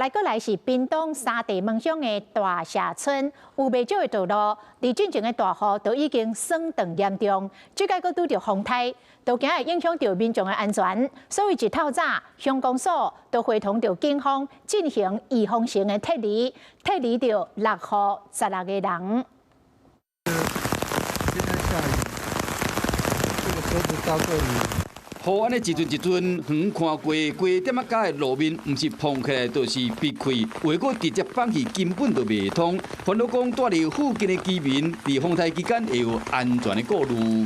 过来是屏东三地门乡的大社村，有袂少的道路，伫进前的大雨都已经损断严重，即摆佫拄着风台，都惊会影响到民众的安全。所以一透早，乡公所都会同着警方进行预防性的撤离，撤离着6户16个人。现在下雨，这个车子到这里。 雨安尼一阵一阵，远看过规点仔架的路面，毋是碰起来，就是闭开，话果直接放弃根本就袂通。烦恼讲住伫附近的居民，伫风台期间会有安全的顾虑。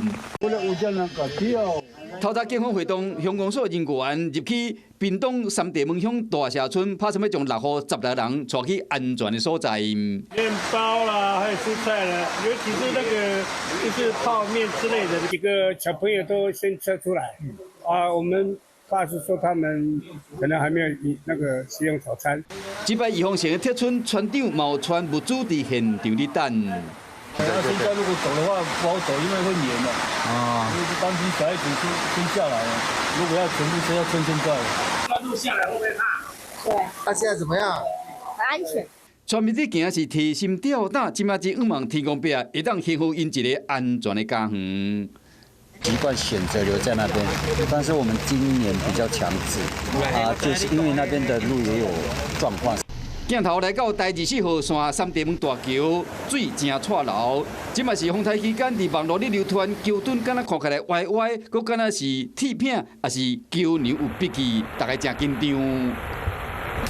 透早警方会同乡公所人员入去屏东三地门乡大社村，打算要将6户10来人带去安全的所在。面包啦，还有蔬菜啦，尤其是那个就是泡面之类的，几个小朋友都先撤出来。我们怕是说他们可能还没有那个食用早餐。这摆预防性的撤村村长嘛有传物资伫现场伫等。 现在如果走的话不好走，因为会黏的。就是担心小孩子先下来了。如果要全部车要趁现在。那路下来会不会怕？对。那现在怎么样？很安全。全民的行是提心吊胆，即马只仰望天公伯，会当幸福因一个安全的家园。 习惯选择留在那边，但是我们今年比较强制就是因为那边的路也有状况。镜头来到第24号线三地门大桥，水正错流。即嘛是风台期间，伫网络里流传桥墩，敢若看起来歪歪，佮敢若是铁片，还是桥梁有闭气，大家真紧张。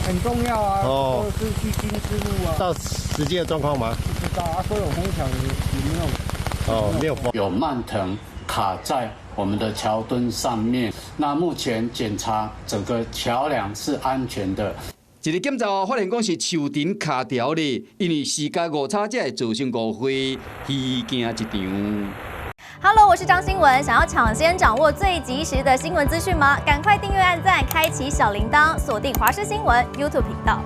很重要啊，都是必经之路啊。到实际的状况吗？不知道啊，说有风墙有没有？没有风。有蔓藤。 卡在我们的桥墩上面。那目前检查整个桥梁是安全的。一日检查后发现讲是树藤卡条咧，因为时间误差才会造成误会，虚惊一场。Hello， 我是张新文。想要抢先掌握最及时的新闻资讯吗？赶快订阅、按赞、开启小铃铛，锁定华视新闻 YouTube 频道。